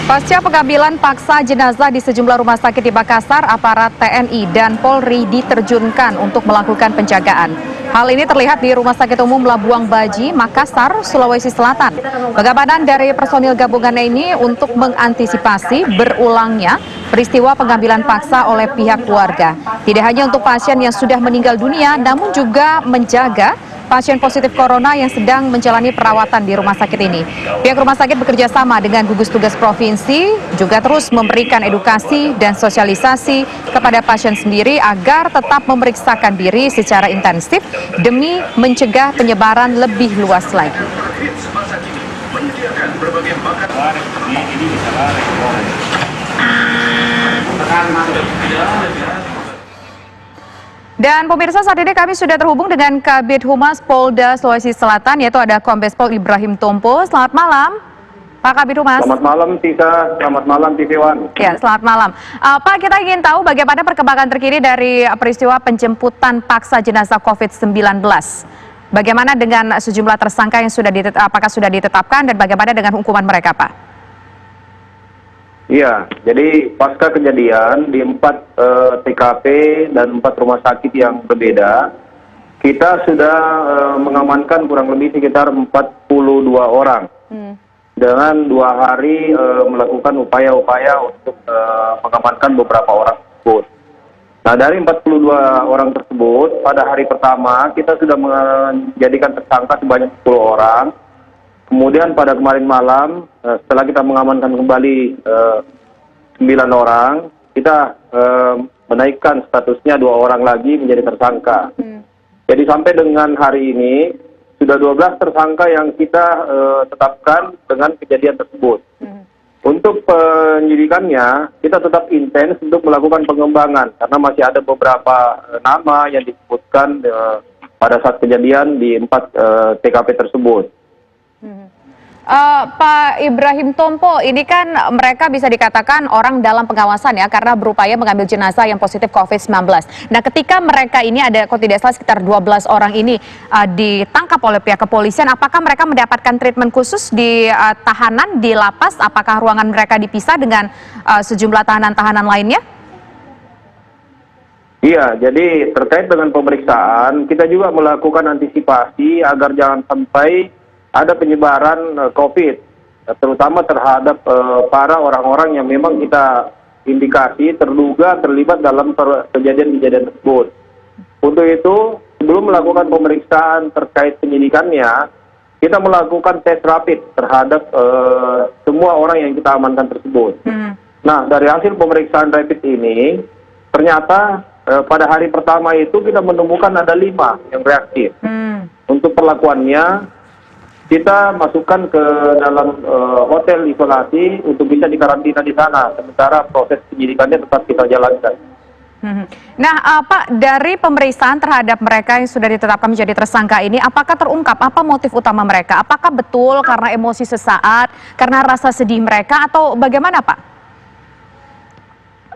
Pasca pengambilan paksa jenazah di sejumlah rumah sakit di Makassar, aparat TNI dan Polri diterjunkan untuk melakukan penjagaan. Hal ini terlihat di Rumah Sakit Umum Labuang Baji, Makassar, Sulawesi Selatan. Pengamanan dari personil gabungan ini untuk mengantisipasi berulangnya peristiwa pengambilan paksa oleh pihak keluarga. Tidak hanya untuk pasien yang sudah meninggal dunia, namun juga menjaga pasien positif corona yang sedang menjalani perawatan di rumah sakit ini. Pihak rumah sakit bekerja sama dengan gugus tugas provinsi, juga terus memberikan edukasi dan sosialisasi kepada pasien sendiri agar tetap memeriksakan diri secara intensif demi mencegah penyebaran lebih luas lagi. Dan pemirsa, saat ini kami sudah terhubung dengan Kabid Humas Polda Sulawesi Selatan, yaitu ada Kombes Pol Ibrahim Tompo. Selamat malam, Pak Kabid Humas. Selamat malam, Tisa. Selamat malam, TV One. Ya, selamat malam. Pak, kita ingin tahu bagaimana perkembangan terkini dari peristiwa penjemputan paksa jenazah COVID-19. Bagaimana dengan sejumlah tersangka yang apakah sudah ditetapkan dan bagaimana dengan hukuman mereka, Pak? Iya, jadi pasca kejadian di 4 TKP dan 4 rumah sakit yang berbeda, kita sudah mengamankan kurang lebih sekitar 42 orang. Dengan 2 hari melakukan upaya-upaya untuk mengamankan beberapa orang tersebut. Nah, dari 42 orang tersebut, pada hari pertama kita sudah menjadikan tersangka sebanyak 10 orang. Kemudian pada kemarin malam, setelah kita mengamankan kembali 9 orang, kita menaikkan statusnya 2 orang lagi menjadi tersangka. Jadi sampai dengan hari ini, sudah 12 tersangka yang kita tetapkan dengan kejadian tersebut. Untuk penyidikannya, kita tetap intens untuk melakukan pengembangan, karena masih ada beberapa nama yang disebutkan pada saat kejadian di 4 TKP tersebut. Pak Ibrahim Tompo, ini kan mereka bisa dikatakan orang dalam pengawasan ya, karena berupaya mengambil jenazah yang positif COVID-19. Nah, ketika mereka ini ada, kalau tidak salah sekitar 12 orang ini ditangkap oleh pihak kepolisian, apakah mereka mendapatkan treatment khusus di tahanan, di lapas? Apakah ruangan mereka dipisah dengan sejumlah tahanan-tahanan lainnya? Iya, jadi terkait dengan pemeriksaan, kita juga melakukan antisipasi agar jangan sampai ada penyebaran COVID, terutama terhadap para orang-orang yang memang kita indikasi terduga terlibat dalam kejadian-kejadian tersebut. Untuk itu, sebelum melakukan pemeriksaan terkait penyidikannya, kita melakukan tes rapid terhadap semua orang yang kita amankan tersebut. Nah, dari hasil pemeriksaan rapid ini, ternyata pada hari pertama itu kita menemukan ada 5 yang reaktif. Untuk perlakuannya, kita masukkan ke dalam hotel isolasi untuk bisa dikarantina di sana, sementara proses penyidikannya tetap kita jalankan. Nah, Pak, dari pemeriksaan terhadap mereka yang sudah ditetapkan menjadi tersangka ini, apakah terungkap apa motif utama mereka? Apakah betul karena emosi sesaat, karena rasa sedih mereka, atau bagaimana, Pak?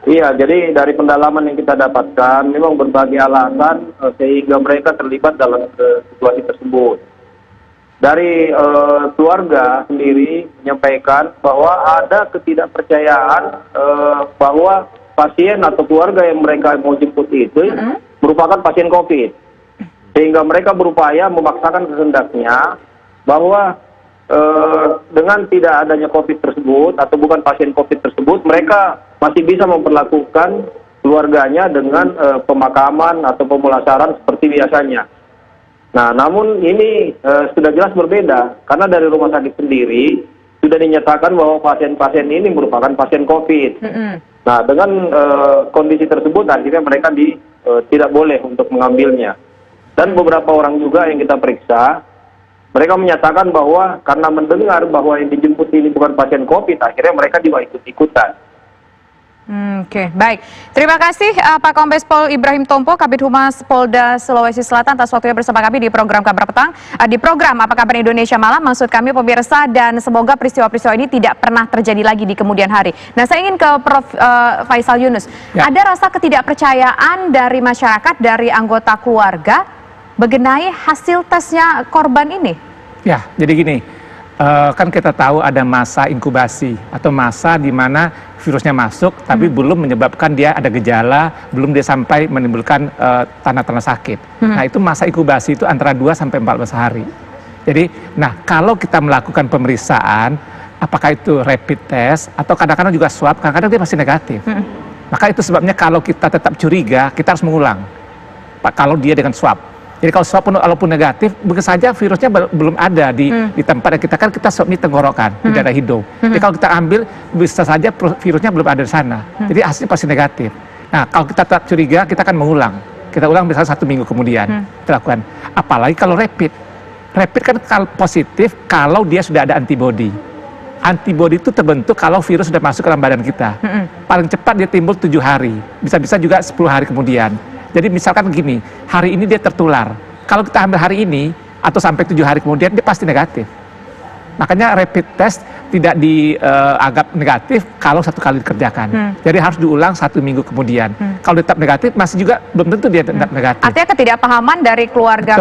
Iya, jadi dari pendalaman yang kita dapatkan, memang berbagai alasan sehingga mereka terlibat dalam situasi tersebut. Dari keluarga sendiri menyampaikan bahwa ada ketidakpercayaan bahwa pasien atau keluarga yang mereka mau jemput itu merupakan pasien COVID. Sehingga mereka berupaya memaksakan kehendaknya bahwa dengan tidak adanya COVID tersebut atau bukan pasien COVID tersebut, mereka masih bisa memperlakukan keluarganya dengan pemakaman atau pemulasaran seperti biasanya. Nah, namun ini sudah jelas berbeda, karena dari rumah sakit sendiri sudah dinyatakan bahwa pasien-pasien ini merupakan pasien COVID. Nah, dengan kondisi tersebut akhirnya mereka tidak boleh untuk mengambilnya. Dan beberapa orang juga yang kita periksa, mereka menyatakan bahwa karena mendengar bahwa yang dijemput ini bukan pasien COVID, akhirnya mereka juga ikut-ikutan. Oke, baik. Terima kasih Pak Kombes Pol Ibrahim Tompo, Kabid Humas Polda Sulawesi Selatan atas waktunya bersama kami di program Kabar Petang. Di program Apa Kabar Indonesia Malam, maksud kami pemirsa, dan semoga peristiwa-peristiwa ini tidak pernah terjadi lagi di kemudian hari. Nah, saya ingin ke Prof. Faisal Yunus. Ya. Ada rasa ketidakpercayaan dari masyarakat, dari anggota keluarga mengenai hasil tesnya korban ini? Ya, jadi gini. Kan kita tahu ada masa inkubasi atau masa di mana virusnya masuk tapi belum menyebabkan dia ada gejala, belum dia sampai menimbulkan tanda-tanda sakit. Nah, itu masa inkubasi itu antara 2 sampai 14 hari. Jadi, nah kalau kita melakukan pemeriksaan, apakah itu rapid test atau kadang-kadang juga swab, kadang-kadang dia masih negatif. Maka itu sebabnya kalau kita tetap curiga, kita harus mengulang. Pak, kalau dia dengan swab. Jadi kalau swab walaupun negatif, mungkin saja virusnya belum ada di tempat yang kita swab di tenggorokan, di daerah hidung. Jadi kalau kita ambil, bisa saja virusnya belum ada di sana. Jadi hasilnya pasti negatif. Nah, kalau kita tetap curiga, kita akan mengulang. Kita ulang misalnya 1 minggu kemudian, kita lakukan. Apalagi kalau rapid. Rapid kan positif kalau dia sudah ada antibody. Antibody itu terbentuk kalau virus sudah masuk ke dalam badan kita. Paling cepat dia timbul 7 hari, bisa-bisa juga 10 hari kemudian. Jadi misalkan begini, hari ini dia tertular. Kalau kita ambil hari ini, atau sampai 7 hari kemudian, dia pasti negatif. Makanya rapid test tidak dianggap negatif kalau 1 kali dikerjakan. Jadi harus diulang 1 minggu kemudian. Kalau tetap negatif, masih juga belum tentu dia tetap negatif. Artinya ketidakpahaman dari keluarga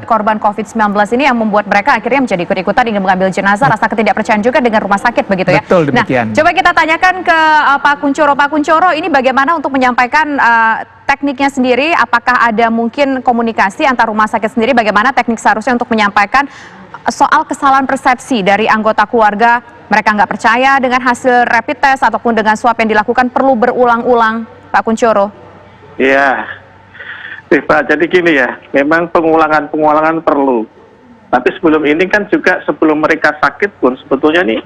korban COVID-19 ini yang membuat mereka akhirnya menjadi ikut-ikutan ingin mengambil jenazah, rasa ketidakpercayaan juga dengan rumah sakit begitu ya. Betul, demikian. Nah, coba kita tanyakan ke Pak Kunchoro. Pak Kunchoro, ini bagaimana untuk menyampaikan tekniknya sendiri? Apakah ada mungkin komunikasi antar rumah sakit sendiri? Bagaimana teknik seharusnya untuk menyampaikan soal kesalahan persepsi dari anggota keluarga, mereka nggak percaya dengan hasil rapid test ataupun dengan swab yang dilakukan perlu berulang-ulang, Pak Kunchoro? Iya, Pak. Jadi gini ya, memang pengulangan perlu. Tapi sebelum ini kan juga sebelum mereka sakit pun sebetulnya nih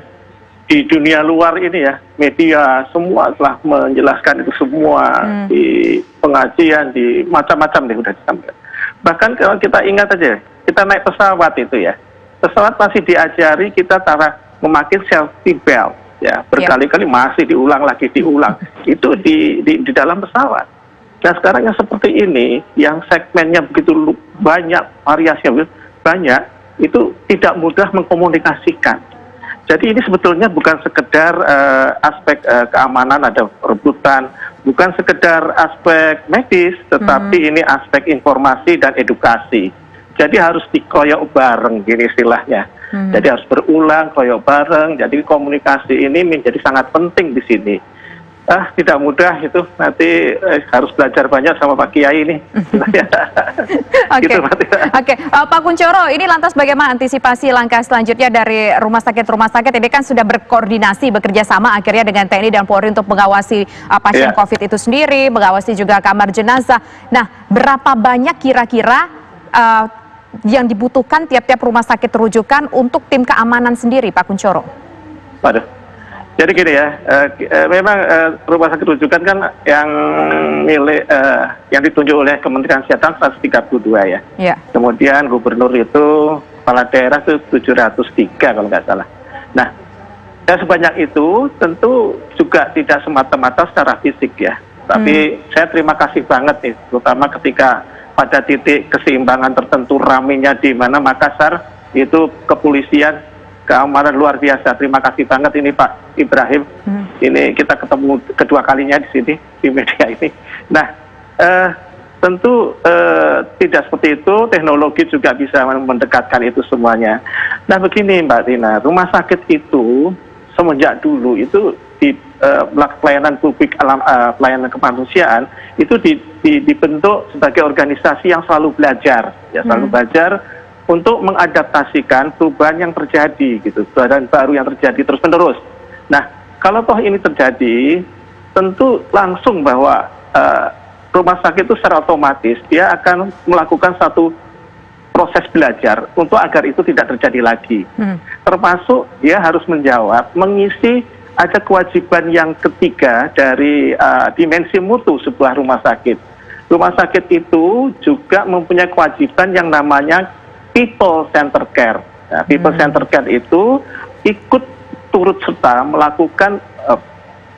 di dunia luar ini ya, media semua telah menjelaskan itu semua di pengajian, di macam-macam deh udah disampaikan. Bahkan kalau kita ingat aja, kita naik pesawat itu ya. Pesawat masih diajari kita cara memakai safety belt, ya berkali-kali masih diulang itu di dalam pesawat. Nah sekarang yang seperti ini, yang segmennya begitu banyak, variasinya banyak, itu tidak mudah mengkomunikasikan. Jadi ini sebetulnya bukan sekedar aspek keamanan, ada rebutan, bukan sekedar aspek medis, tetapi ini aspek informasi dan edukasi. Jadi harus dikoyok bareng, gini istilahnya. Jadi harus berulang, koyok bareng. Jadi komunikasi ini menjadi sangat penting di sini. Tidak mudah itu. Nanti harus belajar banyak sama Pak Kiai ini. Oke. Pak Kunchoro, ini lantas bagaimana antisipasi langkah selanjutnya dari rumah sakit ini kan sudah berkoordinasi, bekerja sama akhirnya dengan TNI dan Polri untuk mengawasi pasien COVID itu sendiri, mengawasi juga kamar jenazah. Nah, berapa banyak kira-kira yang dibutuhkan tiap-tiap rumah sakit rujukan untuk tim keamanan sendiri, Pak Kunchoro? Waduh, jadi gini ya, memang rumah sakit rujukan kan yang milik, yang ditunjuk oleh Kementerian Kesehatan 132 ya. Kemudian gubernur itu, kepala daerah itu 703 kalau nggak salah. Nah, sebanyak itu tentu juga tidak semata-mata secara fisik ya. Tapi saya terima kasih banget nih, terutama ketika pada titik keseimbangan tertentu ramenya di mana Makassar itu kepolisian keamanan luar biasa. Terima kasih banget ini Pak Ibrahim. Ini kita ketemu kedua kalinya di sini di media ini. Nah, tentu tidak seperti itu. Teknologi juga bisa mendekatkan itu semuanya. Nah, begini Mbak Tina, rumah sakit itu semenjak dulu itu di pelayanan publik pelayanan kemanusiaan itu dibentuk sebagai organisasi yang selalu belajar, ya selalu belajar untuk mengadaptasikan perubahan yang terjadi, gitu, perubahan baru yang terjadi terus menerus. Nah, kalau toh ini terjadi, tentu langsung bahwa rumah sakit itu secara otomatis dia akan melakukan satu proses belajar untuk agar itu tidak terjadi lagi. Termasuk dia harus menjawab, mengisi ada kewajiban yang ketiga dari dimensi mutu sebuah rumah sakit. Rumah sakit itu juga mempunyai kewajiban yang namanya people center care. Nah, people center care itu ikut turut serta melakukan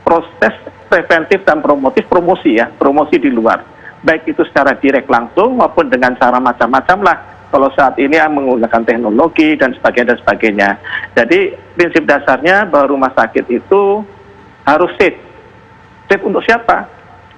proses preventif dan promosi ya, promosi di luar. Baik itu secara direct langsung maupun dengan cara macam-macam lah. Kalau saat ini menggunakan teknologi dan sebagainya. Jadi prinsip dasarnya bahwa rumah sakit itu harus safe. Safe untuk siapa?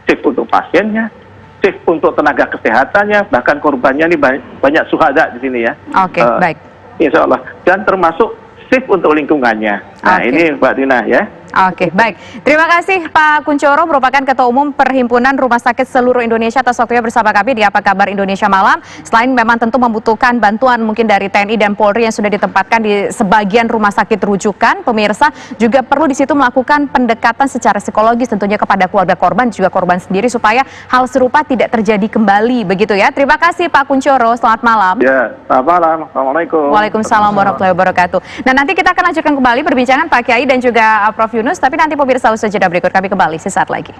Safe untuk pasiennya, safe untuk tenaga kesehatannya, bahkan korbannya ini banyak syuhada di sini ya. Oke, baik. Insya Allah. Dan termasuk kondusif untuk lingkungannya. Nah, Oke. ini Mbak Tina ya. Oke, baik. Terima kasih Pak Kunchoro, merupakan Ketua Umum Perhimpunan Rumah Sakit Seluruh Indonesia atas waktunya bersama kami di Apa Kabar Indonesia Malam. Selain memang tentu membutuhkan bantuan mungkin dari TNI dan Polri yang sudah ditempatkan di sebagian rumah sakit rujukan, pemirsa juga perlu di situ melakukan pendekatan secara psikologis tentunya kepada keluarga korban, juga korban sendiri supaya hal serupa tidak terjadi kembali begitu ya. Terima kasih Pak Kunchoro, selamat malam. Ya, selamat malam. Assalamualaikum. Waalaikumsalam warahmatullahi wabarakatuh. Nah, nanti kita akan lanjutkan kembali perbincangan Pak Kiai dan juga Prof Yunus, tapi nanti pemirsa usaha jeda berikut kami kembali sesaat lagi.